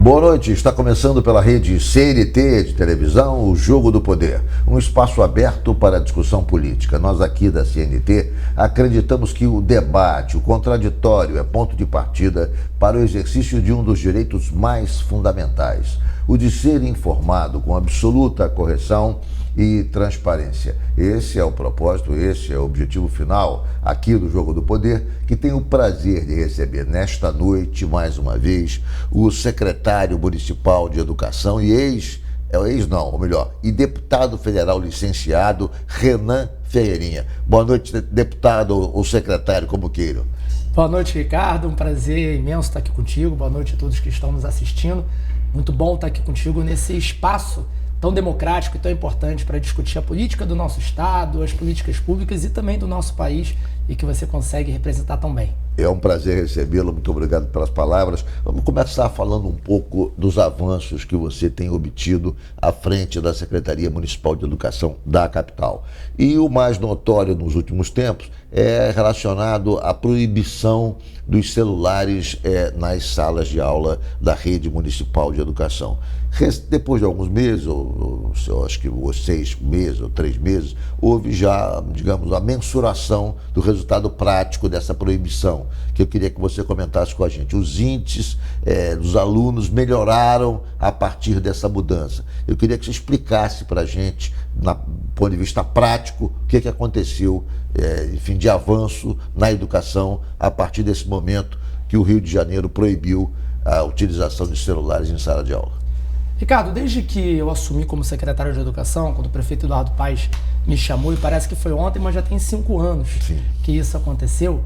Boa noite, está começando pela rede CNT de televisão, o Jogo do Poder, um espaço aberto para a discussão política. Nós aqui da CNT acreditamos que o debate, o contraditório é ponto de partida para o exercício de um dos direitos mais fundamentais, o de ser informado com absoluta correção e transparência. Esse é o propósito, esse é o objetivo final aqui do Jogo do Poder, que tenho o prazer de receber nesta noite, mais uma vez, o secretário municipal de Educação e deputado federal licenciado Renan Ferreirinha. Boa noite, deputado ou secretário, como queiram. Boa noite, Ricardo. Um prazer imenso estar aqui contigo. Boa noite a todos que estão nos assistindo. Muito bom estar aqui contigo nesse espaço tão democrático e tão importante para discutir a política do nosso estado, as políticas públicas e também do nosso país, e que você consegue representar tão bem. É um prazer recebê-lo, muito obrigado pelas palavras. Vamos começar falando um pouco dos avanços que você tem obtido à frente da Secretaria Municipal de Educação da capital. E o mais notório nos últimos tempos é relacionado à proibição dos celulares nas salas de aula da rede municipal de educação. Depois de alguns meses, acho que 6 meses ou 3 meses, houve já, digamos, a mensuração do resultado prático dessa proibição, que eu queria que você comentasse com a gente. Os índices dos alunos melhoraram a partir dessa mudança. Eu queria que você explicasse para a gente, do ponto de vista prático, o que aconteceu, enfim, de avanço na educação a partir desse momento que o Rio de Janeiro proibiu a utilização de celulares em sala de aula. Ricardo, desde que eu assumi como secretário de Educação, quando o prefeito Eduardo Paes me chamou, e parece que foi ontem, mas já tem 5 anos que isso aconteceu,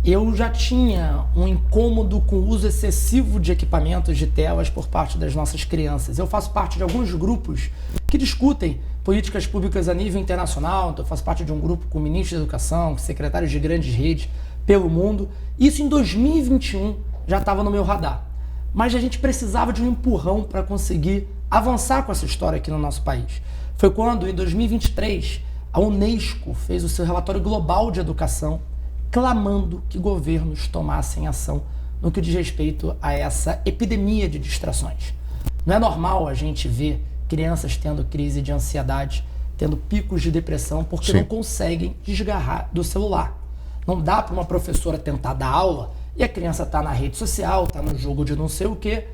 eu já tinha um incômodo com o uso excessivo de equipamentos de telas por parte das nossas crianças. Eu faço parte de alguns grupos que discutem políticas públicas a nível internacional, então eu faço parte de um grupo com ministros da educação, secretários de grandes redes pelo mundo. Isso em 2021 já estava no meu radar. Mas a gente precisava de um empurrão para conseguir avançar com essa história aqui no nosso país. Foi quando, em 2023, a Unesco fez o seu relatório global de educação, clamando que governos tomassem ação no que diz respeito a essa epidemia de distrações. Não é normal a gente ver crianças tendo crise de ansiedade, tendo picos de depressão, porque não conseguem desgarrar do celular. Não dá para uma professora tentar dar aula e a criança está na rede social, está no jogo de não sei o quê,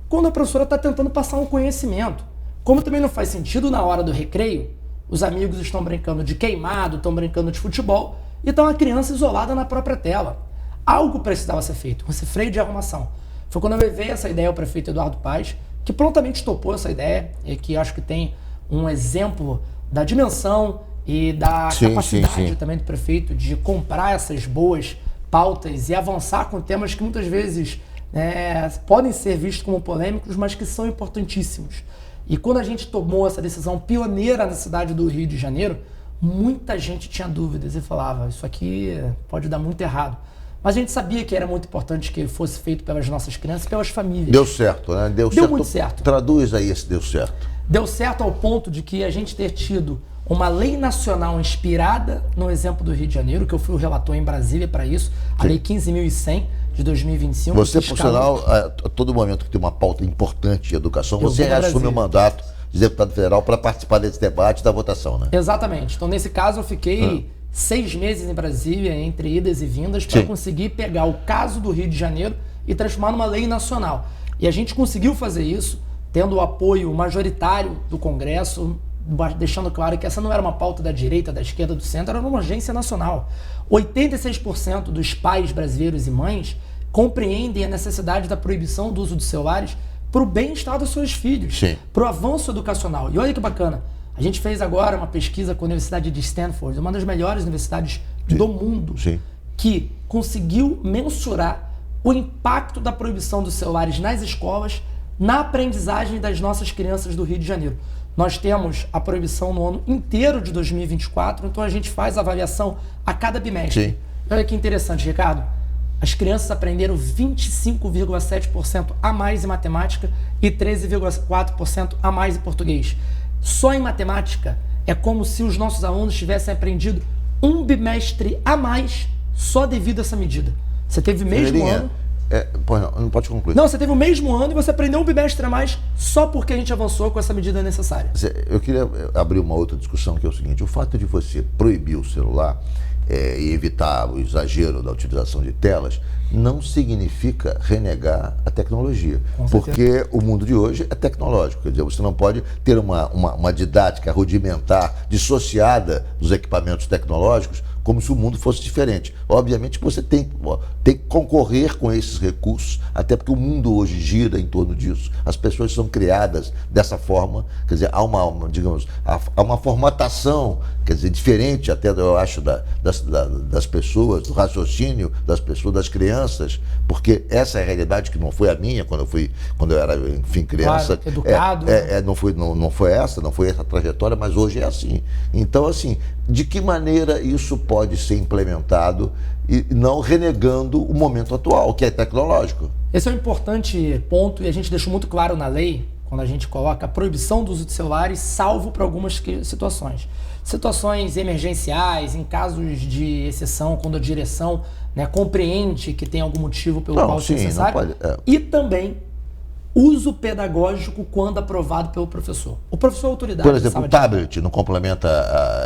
quando a professora está tentando passar um conhecimento. Como também não faz sentido na hora do recreio, os amigos estão brincando de queimado, estão brincando de futebol, e está uma criança isolada na própria tela. Algo precisava ser feito, esse freio de arrumação. Foi quando eu levei essa ideia ao prefeito Eduardo Paes, que prontamente topou essa ideia, e que acho que tem um exemplo da dimensão e da capacidade também do prefeito de comprar essas boas pautas e avançar com temas que muitas vezes podem ser vistos como polêmicos, mas que são importantíssimos. E quando a gente tomou essa decisão pioneira na cidade do Rio de Janeiro, muita gente tinha dúvidas e falava, isso aqui pode dar muito errado. Mas a gente sabia que era muito importante que fosse feito pelas nossas crianças e pelas famílias. Deu certo, né? Deu muito certo. Traduz aí esse deu certo. Deu certo ao ponto de que a gente ter tido uma lei nacional inspirada no exemplo do Rio de Janeiro, que eu fui o relator em Brasília para isso, a Lei 15.100 de 2025. Você, por sinal, a todo momento que tem uma pauta importante de educação, você assume o mandato de deputado federal para participar desse debate e da votação, né? Exatamente. Então, nesse caso, eu fiquei 6 meses em Brasília, entre idas e vindas, para conseguir pegar o caso do Rio de Janeiro e transformar numa lei nacional. E a gente conseguiu fazer isso, tendo o apoio majoritário do Congresso, deixando claro que essa não era uma pauta da direita, da esquerda, do centro, era uma urgência nacional. 86% dos pais brasileiros e mães compreendem a necessidade da proibição do uso de celulares para o bem-estar dos seus filhos, para o avanço educacional. E olha que bacana, a gente fez agora uma pesquisa com a Universidade de Stanford, uma das melhores universidades do mundo, que conseguiu mensurar o impacto da proibição dos celulares nas escolas, na aprendizagem das nossas crianças do Rio de Janeiro. Nós temos a proibição no ano inteiro de 2024, então a gente faz a avaliação a cada bimestre. Olha que interessante, Ricardo. As crianças aprenderam 25,7% a mais em matemática e 13,4% a mais em português. Só em matemática é como se os nossos alunos tivessem aprendido um bimestre a mais só devido a essa medida. Você teve mesmo ano Pois não pode concluir. Não, você teve o mesmo ano e você aprendeu um bimestre a mais só porque a gente avançou com essa medida necessária. Eu queria abrir uma outra discussão, que é o seguinte: o fato de você proibir o celular e evitar o exagero da utilização de telas não significa renegar a tecnologia, porque o mundo de hoje é tecnológico. Quer dizer, você não pode ter uma didática rudimentar dissociada dos equipamentos tecnológicos, como se o mundo fosse diferente. Obviamente que você tem que concorrer com esses recursos, até porque o mundo hoje gira em torno disso. As pessoas são criadas dessa forma, quer dizer, há uma formatação, quer dizer, diferente até, eu acho, das pessoas, do raciocínio das pessoas, das crianças, porque essa é a realidade que não foi a minha quando eu era, enfim, criança. Claro, educado. Não foi essa trajetória, mas hoje é assim. Então, assim, de que maneira isso pode ser implementado e não renegando o momento atual, que é tecnológico? Esse é um importante ponto e a gente deixou muito claro na lei, quando a gente coloca a proibição do uso de celulares, salvo para algumas situações. Situações emergenciais, em casos de exceção, quando a direção, né, compreende que tem algum motivo pelo qual é necessário. E também uso pedagógico quando aprovado pelo professor. O professor é autoridade. Por exemplo, o tablet não complementa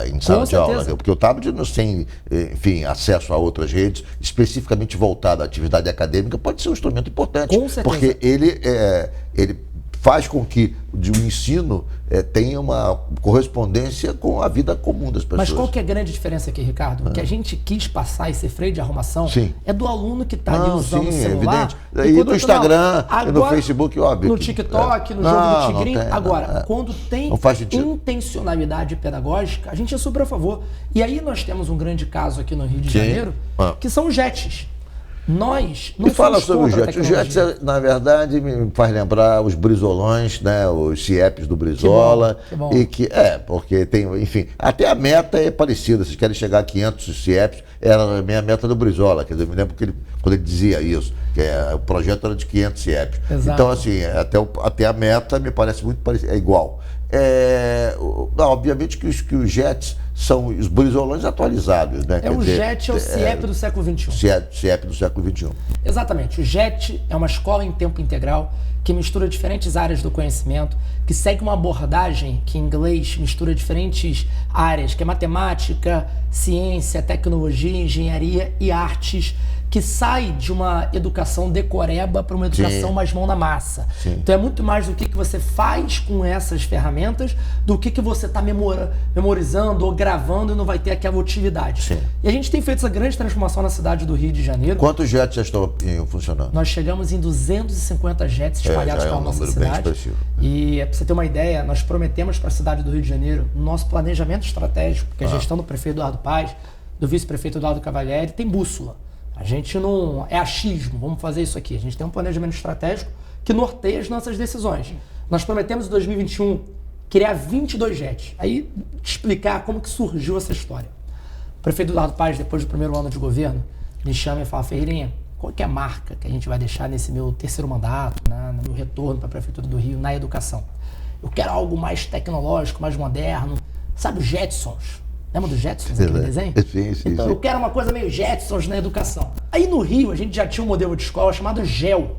em sala de aula, porque o tablet não tem, enfim, acesso a outras redes, especificamente voltado à atividade acadêmica, pode ser um instrumento importante. Com certeza. Porque ele faz com que o ensino tenha uma correspondência com a vida comum das pessoas. Mas qual que é a grande diferença aqui, Ricardo? O que a gente quis passar esse freio de arrumação é do aluno que está ali usando o celular. E no Instagram, e no Facebook, óbvio. No TikTok, no jogo do Tigrinho. Agora, quando tem intencionalidade pedagógica, a gente é super a favor. E aí nós temos um grande caso aqui no Rio de Janeiro, que são os JETs. Nós não fala sobre os JETs. Os JETs, na verdade, me faz lembrar os brizolões, né? Os CIEPs do Brizola. Que bom. E que, porque tem, enfim, até a meta é parecida. Vocês querem chegar a 500 CIEPs, era a minha meta do Brizola. Quer dizer, eu me lembro quando ele dizia isso, que o projeto era de 500 CIEPs. Exato. Então, assim, até a meta me parece muito parecida, é igual. Obviamente que os JETs são os brizolões atualizados, né? O JET é o CIEP do século XXI. CIEP do século XXI. Exatamente. O JET é uma escola em tempo integral que mistura diferentes áreas do conhecimento, que segue uma abordagem que em inglês mistura diferentes áreas, que é matemática, ciência, tecnologia, engenharia e artes, que sai de uma educação decoreba para uma educação mais mão na massa. Sim. Então é muito mais do que você faz com essas ferramentas do que você está memorizando ou gravando e não vai ter aquela atividade. Sim. E a gente tem feito essa grande transformação na cidade do Rio de Janeiro. Quantos JETs já estão funcionando? Nós chegamos em 250 JETs espalhados pela nossa cidade. E para você ter uma ideia, nós prometemos para a cidade do Rio de Janeiro, no nosso planejamento estratégico, porque a gestão do prefeito Eduardo Paes, do vice-prefeito Eduardo Cavalieri, tem bússola. A gente não é achismo, vamos fazer isso aqui. A gente tem um planejamento estratégico que norteia as nossas decisões. Nós prometemos em 2021 criar 22 JETs. Aí, explicar como que surgiu essa história. O prefeito Eduardo Paes, depois do primeiro ano de governo, me chama e fala: Ferreirinha, qual que é a marca que a gente vai deixar nesse meu terceiro mandato, no meu retorno para a Prefeitura do Rio, na educação? Eu quero algo mais tecnológico, mais moderno. Sabe os Jetsons? Lembra dos Jetsons, aquele desenho? Sim. Então, eu quero uma coisa meio Jetsons na educação. Aí no Rio, a gente já tinha um modelo de escola chamado GEL,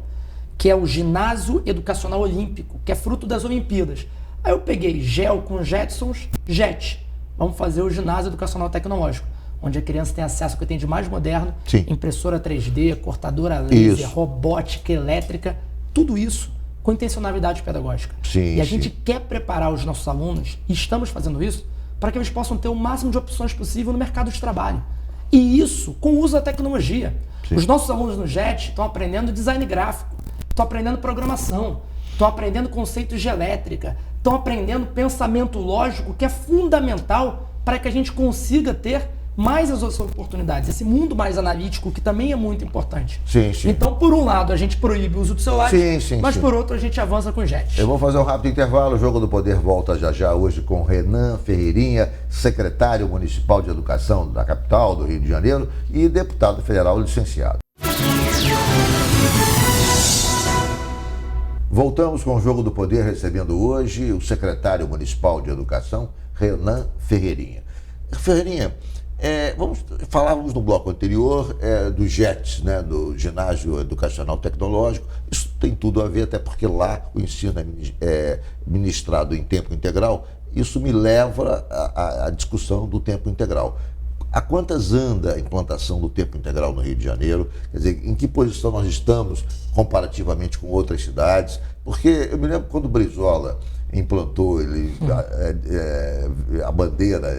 que é o Ginásio Educacional Olímpico, que é fruto das Olimpíadas. Aí eu peguei GEL com Jetsons, JET. Vamos fazer o Ginásio Educacional Tecnológico, onde a criança tem acesso ao que tem de mais moderno, impressora 3D, cortadora laser, robótica, elétrica, tudo isso com intencionalidade pedagógica. E a gente quer preparar os nossos alunos, e estamos fazendo isso, para que eles possam ter o máximo de opções possível no mercado de trabalho. E isso com o uso da tecnologia. Os nossos alunos no JET estão aprendendo design gráfico, estão aprendendo programação, estão aprendendo conceitos de elétrica, estão aprendendo pensamento lógico, que é fundamental para que a gente consiga ter mais as outras oportunidades. Esse mundo mais analítico, que também é muito importante. Então, por um lado, a gente proíbe o uso do celular, mas por outro, a gente avança com o JET. Eu vou fazer um rápido intervalo. O Jogo do Poder volta já hoje com Renan Ferreirinha, secretário municipal de educação da capital do Rio de Janeiro e deputado federal licenciado. Voltamos com o Jogo do Poder, recebendo hoje o secretário municipal de educação, Renan Ferreirinha. Ferreirinha, Falávamos no bloco anterior dos JETs, né, do Ginásio Educacional Tecnológico. Isso tem tudo a ver, até porque lá o ensino é ministrado em tempo integral. Isso me leva à discussão do tempo integral. A quantas anda a implantação do tempo integral no Rio de Janeiro? Quer dizer, em que posição nós estamos comparativamente com outras cidades? Porque eu me lembro quando o Brizola implantou a bandeira,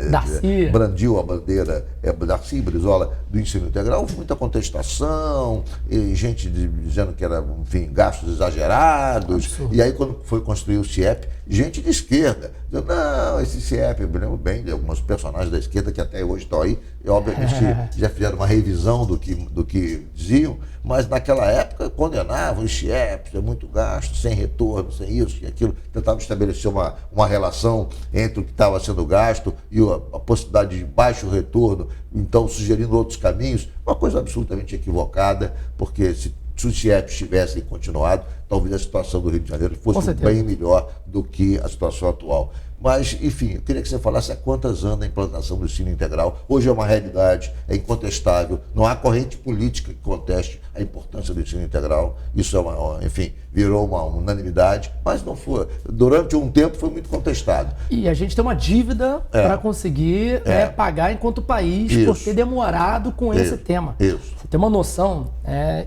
brandiu a bandeira, Darcy Brizola, do ensino integral, houve muita contestação, e gente dizendo que era, enfim, gastos exagerados. Absurdo. E aí, quando foi construir o CIEP, gente de esquerda, dizendo, não, esse CIEP, eu me lembro bem de alguns personagens da esquerda que até hoje estão aí, e obviamente já fizeram uma revisão do que diziam, mas naquela época condenavam os CIEPs, é muito gasto, sem retorno, sem isso e aquilo, tentavam estabelecer uma relação entre o que estava sendo gasto e a possibilidade de baixo retorno, então sugerindo outros caminhos, uma coisa absolutamente equivocada, porque se os CIEPs tivessem continuado, talvez a situação do Rio de Janeiro fosse bem melhor do que a situação atual. Mas, enfim, eu queria que você falasse a quantas anda a implantação do ensino integral. Hoje é uma realidade, é incontestável, não há corrente política que conteste a importância do ensino integral. Isso enfim, virou uma unanimidade, mas não foi. Durante um tempo foi muito contestado. E a gente tem uma dívida para conseguir pagar enquanto país por ter demorado com esse tema. Isso. Você tem uma noção,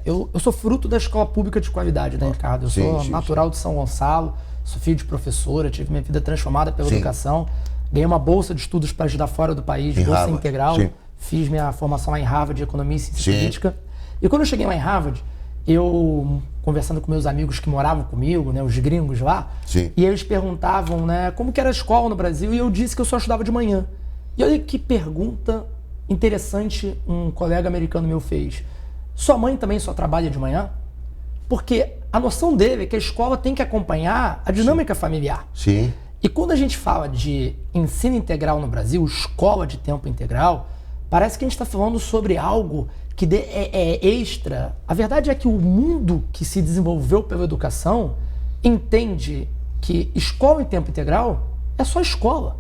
eu sou fruto da escola pública de qualidade, né, Ricardo? Eu sou natural de São Gonçalo. Sou filho de professora, tive minha vida transformada pela educação. Ganhei uma bolsa de estudos para estudar fora do país, bolsa Harvard, integral. Fiz minha formação lá em Harvard de Economia e Ciência Política. E quando eu cheguei lá em Harvard, eu, conversando com meus amigos que moravam comigo, né, os gringos lá, e eles perguntavam, né, como que era a escola no Brasil, e eu disse que eu só estudava de manhã. E olha que pergunta interessante um colega americano meu fez. Sua mãe também só trabalha de manhã? Porque a noção dele é que a escola tem que acompanhar a dinâmica familiar. Sim. E quando a gente fala de ensino integral no Brasil, escola de tempo integral, parece que a gente está falando sobre algo que é extra. A verdade é que o mundo que se desenvolveu pela educação entende que escola em tempo integral é só escola.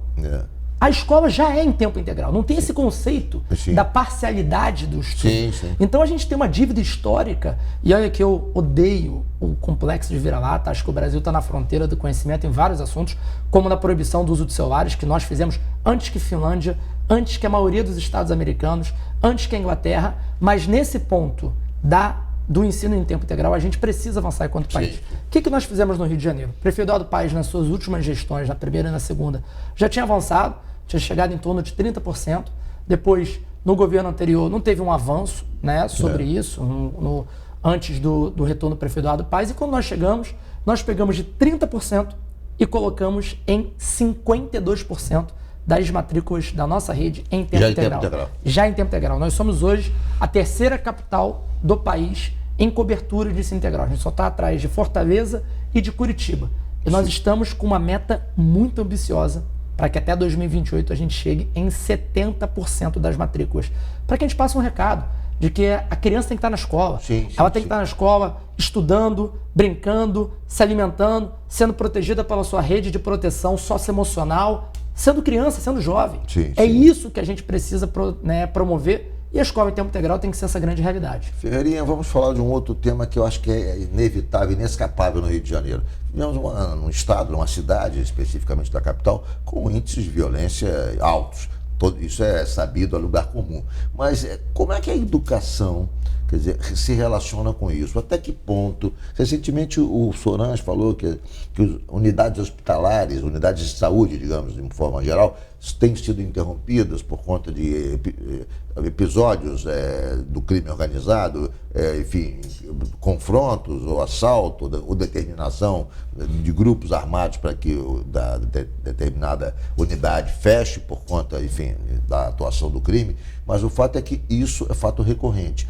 A escola já é em tempo integral, não tem esse conceito da parcialidade do estudo. Então a gente tem uma dívida histórica, e olha que eu odeio o complexo de vira-lata, acho que o Brasil está na fronteira do conhecimento em vários assuntos, como na proibição do uso de celulares, que nós fizemos antes que Finlândia, antes que a maioria dos estados americanos, antes que a Inglaterra, mas nesse ponto do ensino em tempo integral, a gente precisa avançar enquanto país. O que nós fizemos no Rio de Janeiro? O prefeito Eduardo Paes, nas suas últimas gestões, na primeira e na segunda, já tinha avançado, tinha chegado em torno de 30%. Depois, no governo anterior, não teve um avanço, né, sobre isso, antes do retorno do prefeito Eduardo Paes. E quando nós chegamos, nós pegamos de 30% e colocamos em 52% das matrículas da nossa rede em tempo integral. Já em tempo integral. Nós somos hoje a terceira capital do país em cobertura de ensino integral. A gente só está atrás de Fortaleza e de Curitiba. E nós estamos com uma meta muito ambiciosa para que até 2028 a gente chegue em 70% das matrículas. Para que a gente passe um recado de que a criança tem que estar na escola. Ela tem que estar na escola estudando, brincando, se alimentando, sendo protegida pela sua rede de proteção socioemocional, sendo criança, sendo jovem. Isso que a gente precisa promover, e a escola em tempo integral tem que ser essa grande realidade. Ferreirinha, vamos falar de um outro tema que eu acho que é inevitável, inescapável no Rio de Janeiro. Vivemos num estado, numa cidade, especificamente da capital, com índices de violência altos. Isso é sabido, é lugar comum. Mas como é que a educação, quer dizer, se relaciona com isso? Até que ponto? Recentemente o Sorange falou que unidades hospitalares, unidades de saúde, digamos, de forma geral, têm sido interrompidas por conta de episódios do crime organizado, enfim, confrontos ou assalto, ou determinação de grupos armados para que determinada unidade feche por conta, enfim, da atuação do crime. Mas o fato é que isso é fato recorrente.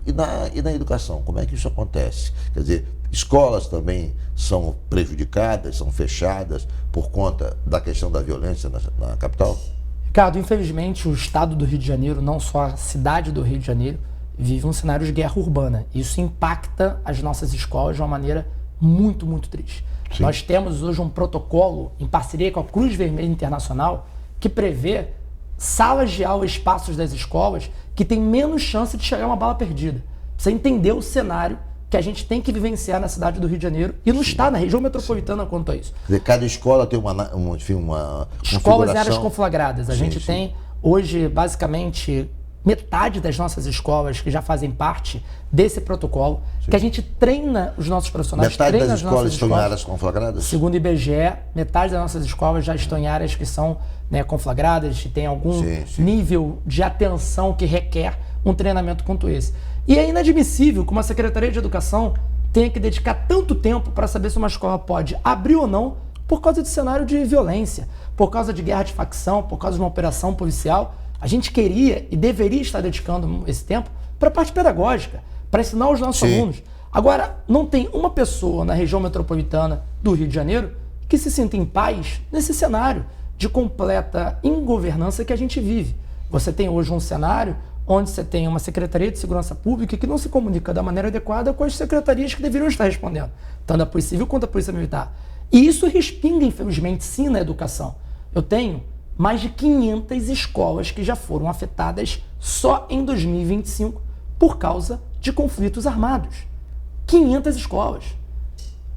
E na educação, como é que isso acontece? Quer dizer, escolas também são prejudicadas, são fechadas por conta da questão da violência na capital? Ricardo, infelizmente o estado do Rio de Janeiro, não só a cidade do Rio de Janeiro, vive um cenário de guerra urbana. Isso impacta as nossas escolas de uma maneira muito, muito triste. Nós temos hoje um protocolo em parceria com a Cruz Vermelha Internacional que prevê salas de aula, espaços das escolas que tem menos chance de chegar uma bala perdida. Você entender o cenário que a gente tem que vivenciar na cidade do Rio de Janeiro e não está na região metropolitana quanto a isso. Cada escola tem uma escolas e áreas conflagradas. A gente tem hoje, basicamente, metade das nossas escolas que já fazem parte desse protocolo, que a gente treina os nossos profissionais. Metade das escolas estão em áreas conflagradas? Segundo o IBGE, metade das nossas escolas já estão em áreas que são, né, conflagradas, que tem algum nível de atenção que requer um treinamento quanto esse. E é inadmissível que uma Secretaria de Educação tenha que dedicar tanto tempo para saber se uma escola pode abrir ou não por causa de cenário de violência, por causa de guerra de facção, por causa de uma operação policial. A gente queria e deveria estar dedicando esse tempo para a parte pedagógica, para ensinar os nossos alunos. Agora, não tem uma pessoa na região metropolitana do Rio de Janeiro que se sinta em paz nesse cenário de completa ingovernança que a gente vive. Você tem hoje um cenário onde você tem uma Secretaria de Segurança Pública que não se comunica da maneira adequada com as secretarias que deveriam estar respondendo, tanto a Polícia Civil quanto a Polícia Militar. E isso respinga, infelizmente, sim, na educação. Eu tenho mais de 500 escolas que já foram afetadas só em 2025 por causa de conflitos armados. 500 escolas.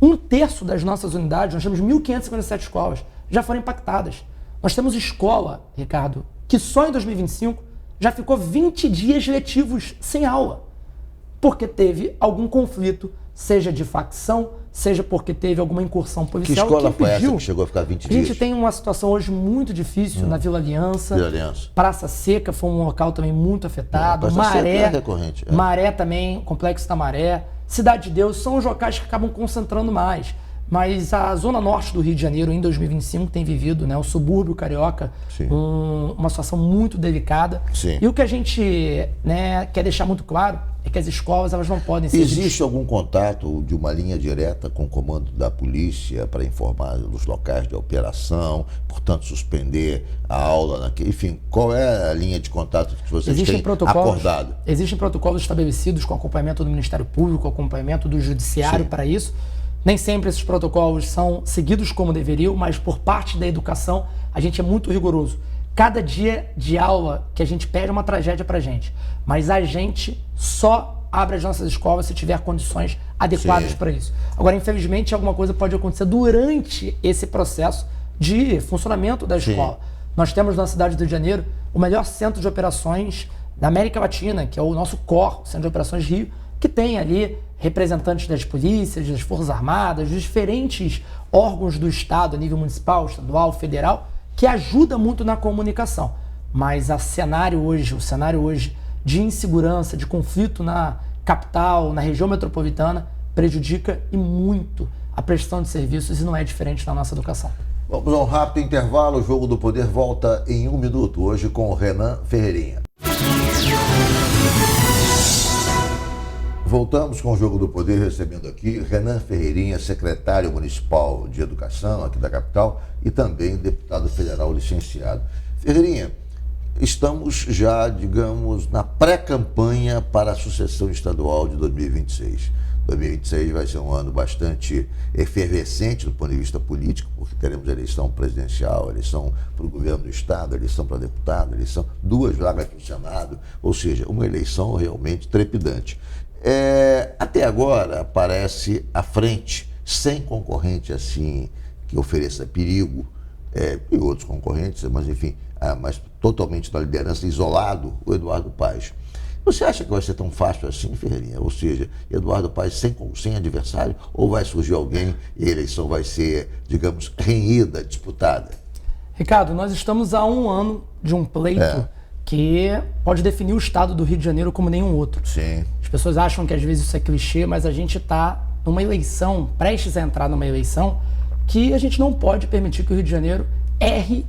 1/3 das nossas unidades, nós temos 1.557 escolas, já foram impactadas. Nós temos escola, Ricardo, que só em 2025 já ficou 20 dias letivos sem aula, porque teve algum conflito, seja de facção, seja porque teve alguma incursão policial. Que escola foi essa que chegou a ficar 20 dias? A gente tem uma situação hoje muito difícil na Vila Aliança. Praça Seca foi um local também muito afetado. Maré, é recorrente. Maré também, Complexo da Maré. Cidade de Deus são os locais que acabam concentrando mais. Mas a zona norte do Rio de Janeiro, em 2025, tem vivido, né, o subúrbio carioca, uma situação muito delicada. E o que a gente, né, quer deixar muito claro é que as escolas elas não podem ser... Existe algum contato de uma linha direta com o comando da polícia para informar dos locais de operação, portanto, suspender a aula? Enfim, qual é a linha de contato que vocês têm acordado? Existem protocolos estabelecidos com acompanhamento do Ministério Público, acompanhamento do Judiciário para isso. Nem sempre esses protocolos são seguidos como deveriam, mas por parte da educação a gente é muito rigoroso. Cada dia de aula que a gente pede é uma tragédia pra gente, mas a gente só abre as nossas escolas se tiver condições adequadas para isso. Agora, infelizmente, alguma coisa pode acontecer durante esse processo de funcionamento da escola. Nós temos na cidade do Rio de Janeiro o melhor centro de operações da América Latina, que é o nosso COR, o Centro de Operações Rio, que tem ali representantes das polícias, das Forças Armadas, dos diferentes órgãos do Estado, a nível municipal, estadual, federal, que ajuda muito na comunicação. Mas o cenário hoje de insegurança, de conflito na capital, na região metropolitana, prejudica e muito a prestação de serviços e não é diferente na nossa educação. Vamos a um rápido intervalo, o Jogo do Poder volta em 1 minuto, hoje com o Renan Ferreirinha. Voltamos com o Jogo do Poder, recebendo aqui Renan Ferreirinha, secretário municipal de educação aqui da capital e também deputado federal licenciado. Ferreirinha, estamos já, digamos, na pré-campanha para a sucessão estadual de 2026. 2026 vai ser um ano bastante efervescente do ponto de vista político, porque teremos eleição presidencial, eleição para o governo do estado, eleição para deputado, eleição, 2 vagas para o Senado, ou seja, uma eleição realmente trepidante. Até agora parece à frente, sem concorrente assim que ofereça perigo, e outros concorrentes, mas enfim, mas totalmente na liderança, isolado, o Eduardo Paes. Você acha que vai ser tão fácil assim, Ferreirinha? Ou seja, Eduardo Paes sem adversário, ou vai surgir alguém e a eleição vai ser, digamos, renhida, disputada? Ricardo, nós estamos há 1 ano de um pleito que pode definir o estado do Rio de Janeiro como nenhum outro. As pessoas acham que às vezes isso é clichê, mas a gente está numa eleição, prestes a entrar numa eleição, que a gente não pode permitir que o Rio de Janeiro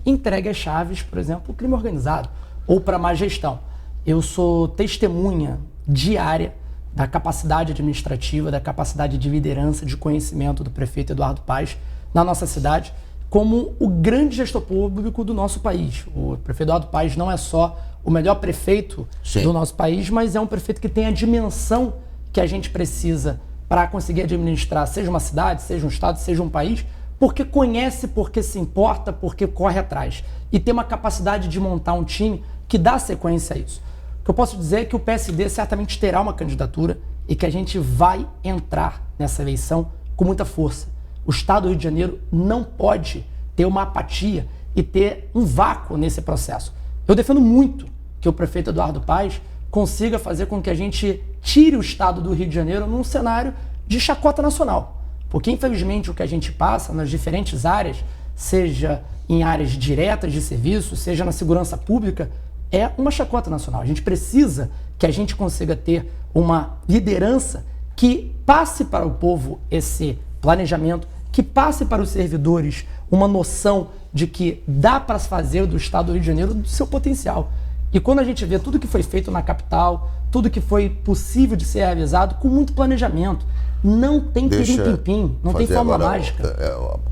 entregue as chaves, por exemplo, para o crime organizado ou para a má gestão. Eu sou testemunha diária da capacidade administrativa, da capacidade de liderança, de conhecimento do prefeito Eduardo Paes na nossa cidade, como o grande gestor público do nosso país. O prefeito Eduardo Paes não é só o melhor prefeito do nosso país, mas é um prefeito que tem a dimensão que a gente precisa para conseguir administrar, seja uma cidade, seja um estado, seja um país, porque conhece, porque se importa, porque corre atrás. E tem uma capacidade de montar um time que dá sequência a isso. O que eu posso dizer é que o PSD certamente terá uma candidatura e que a gente vai entrar nessa eleição com muita força. O Estado do Rio de Janeiro não pode ter uma apatia e ter um vácuo nesse processo. Eu defendo muito que o prefeito Eduardo Paes consiga fazer com que a gente tire o Estado do Rio de Janeiro num cenário de chacota nacional. Porque, infelizmente, o que a gente passa nas diferentes áreas, seja em áreas diretas de serviço, seja na segurança pública, é uma chacota nacional. A gente precisa que a gente consiga ter uma liderança que passe para o povo esse planejamento, que passe para os servidores uma noção de que dá para fazer do Estado do Rio de Janeiro do seu potencial. E quando a gente vê tudo que foi feito na capital, tudo que foi possível de ser realizado com muito planejamento, não tem pirim-pim-pim, não tem fórmula mágica.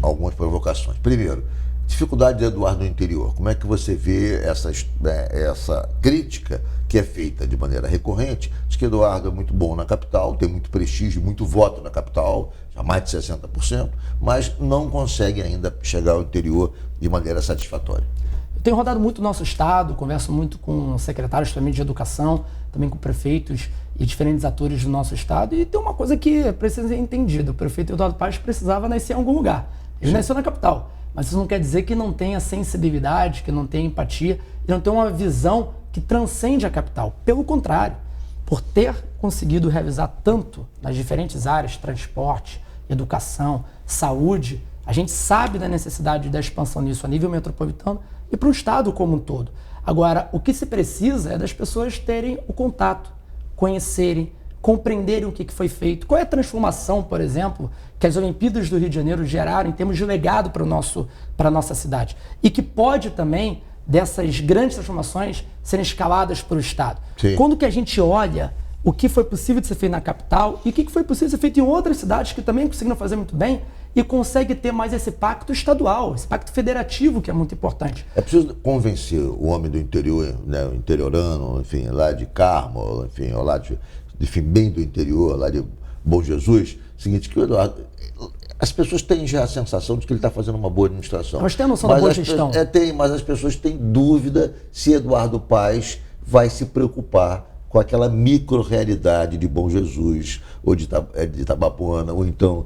Algumas provocações. Primeiro, dificuldade de Eduardo no interior. Como é que você vê essa crítica que é feita de maneira recorrente? Diz que Eduardo é muito bom na capital, tem muito prestígio, muito voto na capital, já mais de 60%, mas não consegue ainda chegar ao interior de maneira satisfatória. Eu tenho rodado muito no nosso estado, converso muito com secretários também de educação, também com prefeitos e diferentes atores do nosso estado, e tem uma coisa que precisa ser entendida: o prefeito Eduardo Paes precisava nascer em algum lugar. Ele nasceu na capital, mas isso não quer dizer que não tenha sensibilidade, que não tenha empatia, e não tenha uma visão que transcende a capital. Pelo contrário, por ter conseguido realizar tanto nas diferentes áreas, transporte, educação, saúde, a gente sabe da necessidade da expansão nisso a nível metropolitano e para o estado como um todo. Agora, o que se precisa é das pessoas terem o contato, conhecerem, compreenderem o que foi feito. Qual é a transformação, por exemplo, que as Olimpíadas do Rio de Janeiro geraram em termos de legado para a nossa cidade. E que pode também, dessas grandes transformações, serem escaladas para o estado. Sim. Quando que a gente olha o que foi possível de ser feito na capital e o que foi possível de ser feito em outras cidades que também conseguiram fazer muito bem, e consegue ter mais esse pacto estadual, esse pacto federativo, que é muito importante. É preciso convencer o homem do interior, né, o interiorano, enfim, lá de Carmo, enfim, ou lá bem do interior, lá de Bom Jesus, seguinte, que o Eduardo, as pessoas têm já a sensação de que ele está fazendo uma boa administração. Mas tem a noção da boa gestão. Mas as pessoas têm dúvida se Eduardo Paes vai se preocupar com aquela micro-realidade de Bom Jesus, ou de Itabapoana, ou então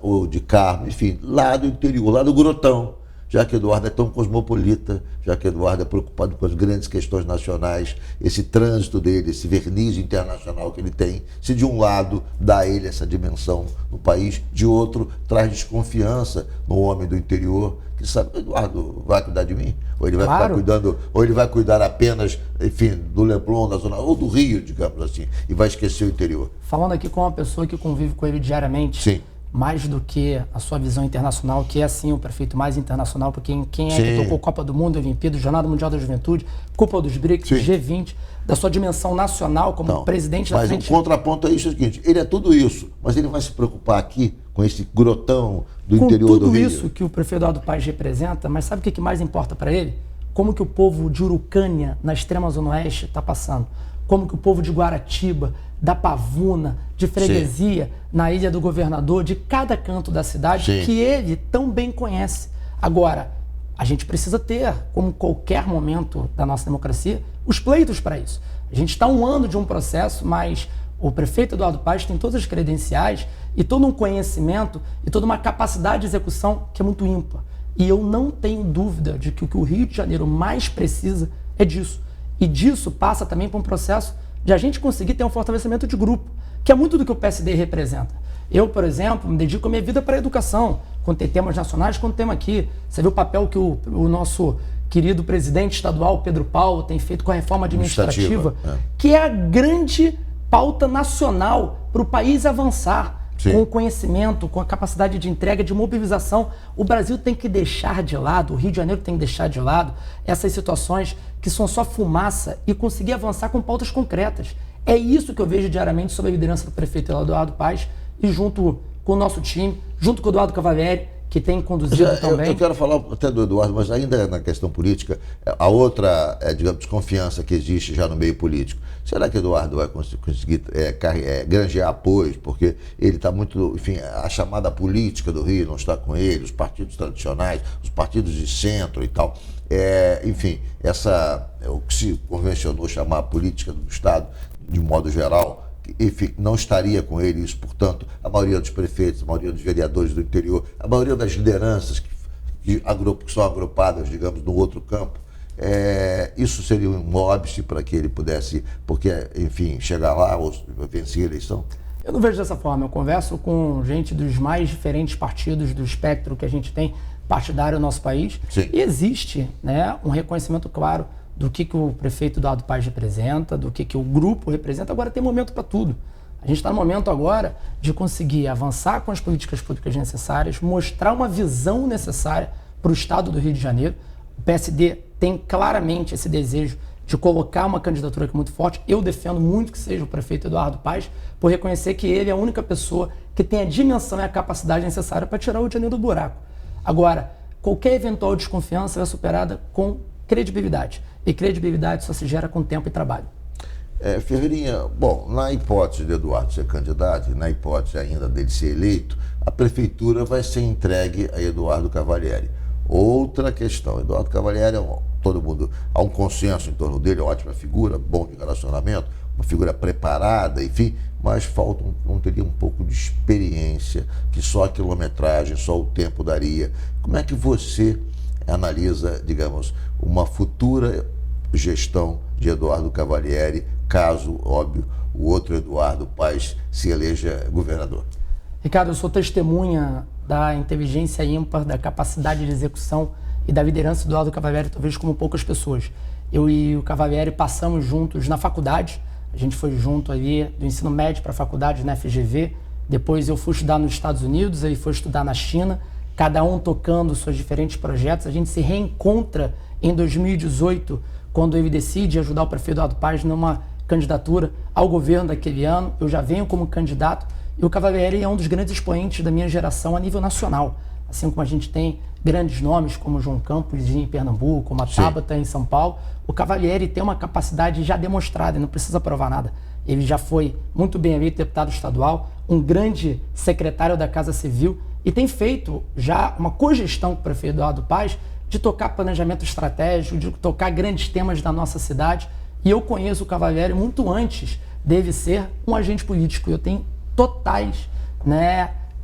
ou de Carmo, enfim, lá do interior, lá do Grotão, já que Eduardo é tão cosmopolita, já que Eduardo é preocupado com as grandes questões nacionais, esse trânsito dele, esse verniz internacional que ele tem, se de um lado dá a ele essa dimensão no país, de outro traz desconfiança no homem do interior, que sabe, Eduardo vai cuidar de mim? Ou ele vai ficar cuidando, ou ele vai cuidar apenas, enfim, do Leblon, da zona, ou do Rio, digamos assim, e vai esquecer o interior. Falando aqui com uma pessoa que convive com ele diariamente, sim, mais do que a sua visão internacional, que é sim o prefeito mais internacional, porque quem é que tocou Copa do Mundo, Olimpíadas, Jornada Mundial da Juventude, Cúpula dos BRICS, G20, da sua dimensão nacional como presidente da frente. Mas o contraponto é isso, é o seguinte: ele é tudo isso, mas ele vai se preocupar aqui com esse grotão do interior do Rio. Com tudo isso que o prefeito Eduardo Paes representa, mas sabe o que mais importa para ele? Como que o povo de Urucânia, na extrema zona oeste, está passando. Como que o povo de Guaratiba, da Pavuna, de Freguesia, na Ilha do Governador, de cada canto da cidade, que ele tão bem conhece. Agora, a gente precisa ter, como qualquer momento da nossa democracia, os pleitos para isso. A gente está um ano de um processo, mas o prefeito Eduardo Paes tem todas as credenciais e todo um conhecimento e toda uma capacidade de execução que é muito ímpar. E eu não tenho dúvida de que o que o Rio de Janeiro mais precisa é disso. E disso passa também por um processo de a gente conseguir ter um fortalecimento de grupo, que é muito do que o PSD representa. Eu, por exemplo, me dedico a minha vida para a educação, quando tem temas nacionais, quando tem aqui. Você viu o papel que o nosso querido presidente estadual, Pedro Paulo, tem feito com a reforma administrativa, que é a grande pauta nacional para o país avançar. Com o conhecimento, com a capacidade de entrega, de mobilização. O Brasil tem que deixar de lado, o Rio de Janeiro tem que deixar de lado essas situações que são só fumaça e conseguir avançar com pautas concretas. É isso que eu vejo diariamente sob a liderança do prefeito Eduardo Paes e junto com o nosso time, junto com o Eduardo Cavalieri que tem conduzido também. Eu quero falar até do Eduardo, mas ainda na questão política, a outra, digamos, desconfiança que existe já no meio político. Será que o Eduardo vai conseguir granjear apoios? Porque ele está muito, enfim, a chamada política do Rio não está com ele, os partidos tradicionais, os partidos de centro e tal. Enfim, o que se convencionou chamar a política do Estado, de modo geral, enfim, não estaria com ele. Isso, portanto, a maioria dos prefeitos, a maioria dos vereadores do interior, a maioria das lideranças que são agrupadas, digamos, no outro campo, isso seria um óbice para que ele pudesse, porque, enfim, chegar lá ou vencer a eleição? Eu não vejo dessa forma. Eu converso com gente dos mais diferentes partidos do espectro que a gente tem partidário no nosso país. Sim. E existe, né, um reconhecimento claro do que o prefeito Eduardo Paes representa, do que o grupo representa. Agora tem momento para tudo. A gente está no momento agora de conseguir avançar com as políticas públicas necessárias, mostrar uma visão necessária para o Estado do Rio de Janeiro. O PSD tem claramente esse desejo de colocar uma candidatura aqui muito forte. Eu defendo muito que seja o prefeito Eduardo Paes, por reconhecer que ele é a única pessoa que tem a dimensão e a capacidade necessária para tirar o Rio de Janeiro do buraco. Agora, qualquer eventual desconfiança é superada com credibilidade. E credibilidade só se gera com tempo e trabalho. Ferreirinha, bom, na hipótese de Eduardo ser candidato e na hipótese ainda dele ser eleito, a prefeitura vai ser entregue a Eduardo Cavalieri. Outra questão, Eduardo Cavalieri, todo mundo, há um consenso em torno dele, ótima figura, bom de relacionamento, uma figura preparada, enfim, mas não teria um pouco de experiência, que só a quilometragem, só o tempo daria. Como é que você analisa, digamos, uma futura gestão de Eduardo Cavalieri, caso, óbvio, o outro Eduardo Paes se eleja governador? Ricardo, eu sou testemunha da inteligência ímpar, da capacidade de execução e da liderança do Eduardo Cavalieri, talvez como poucas pessoas. Eu e o Cavalieri passamos juntos na faculdade, a gente foi junto ali do ensino médio para a faculdade na FGV, depois eu fui estudar nos Estados Unidos, ele foi estudar na China, cada um tocando seus diferentes projetos. A gente se reencontra em 2018, quando ele decide ajudar o prefeito Eduardo Paes numa candidatura ao governo daquele ano. Eu já venho como candidato e o Cavalieri é um dos grandes expoentes da minha geração a nível nacional. Assim como a gente tem grandes nomes como João Campos em Pernambuco, como a Tabata em São Paulo, o Cavalieri tem uma capacidade já demonstrada e não precisa provar nada. Ele já foi muito bem eleito deputado estadual, um grande secretário da Casa Civil e tem feito já uma cogestão com o prefeito Eduardo Paes de tocar planejamento estratégico, de tocar grandes temas da nossa cidade. E eu conheço o Cavalieri muito antes dele ser um agente político. Eu tenho totais,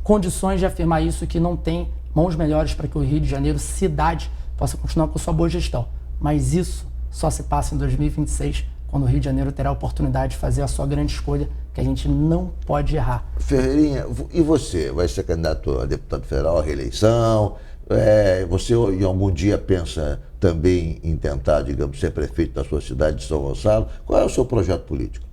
condições de afirmar isso, que não tem mãos melhores para que o Rio de Janeiro, cidade, possa continuar com sua boa gestão. Mas isso só se passa em 2026, quando o Rio de Janeiro terá a oportunidade de fazer a sua grande escolha, que a gente não pode errar. Ferreirinha, e você? Vai ser candidato a deputado federal, à reeleição? Você em algum dia pensa também em tentar, digamos, ser prefeito da sua cidade de São Gonçalo? Qual é o seu projeto político?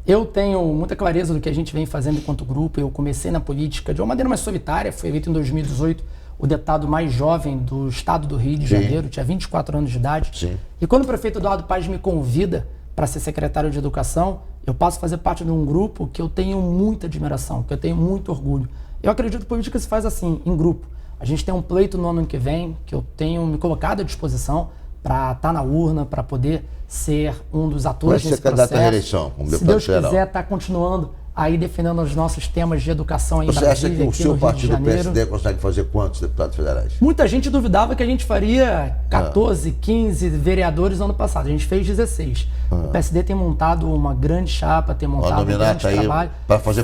Eu tenho muita clareza do que a gente vem fazendo enquanto grupo. Eu comecei na política de uma maneira mais solitária, fui eleito em 2018 o deputado mais jovem do estado do Rio de Janeiro, tinha 24 anos de idade. Sim. E quando o prefeito Eduardo Paes me convida para ser secretário de Educação, eu passo a fazer parte de um grupo que eu tenho muita admiração, que eu tenho muito orgulho. Eu acredito que política se faz assim, em grupo. A gente tem um pleito no ano que vem, que eu tenho me colocado à disposição para estar na urna, para poder ser um dos atores nesse processo. Vai ser candidato à reeleição, como deputado federal. Se Deus quiser, estar continuando aí defendendo os nossos temas de educação em Brasília. Você acha que o seu partido, o PSD, consegue fazer quantos deputados federais? Muita gente duvidava que a gente faria 14, 15 vereadores no ano passado. A gente fez 16. O PSD tem montado uma grande chapa, tem montado um grande trabalho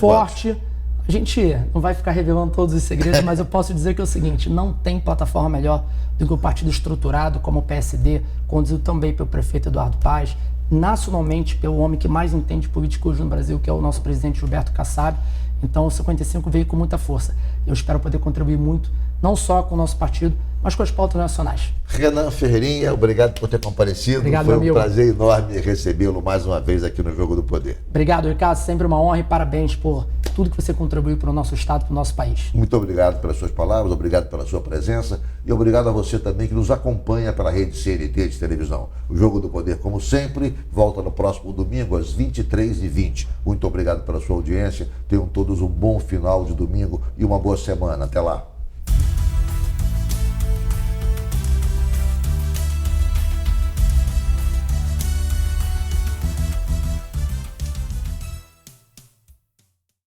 forte. Quantos? A gente não vai ficar revelando todos os segredos, mas eu posso dizer que é o seguinte, não tem plataforma melhor do que o partido estruturado como o PSD, conduzido também pelo prefeito Eduardo Paes, nacionalmente pelo homem que mais entende política hoje no Brasil, que é o nosso presidente Gilberto Kassab. Então o 55 veio com muita força. Eu espero poder contribuir muito, não só com o nosso partido, mas com as pautas nacionais. Renan Ferreirinha, obrigado por ter comparecido. Obrigado, foi um prazer enorme recebê-lo mais uma vez aqui no Jogo do Poder. Obrigado, Ricardo. Sempre uma honra e parabéns por tudo que você contribuiu para o nosso estado, para o nosso país. Muito obrigado pelas suas palavras, obrigado pela sua presença e obrigado a você também que nos acompanha pela rede CNT de televisão. O Jogo do Poder, como sempre, volta no próximo domingo às 23h20. Muito obrigado pela sua audiência. Tenham todos um bom final de domingo e uma boa semana. Até lá.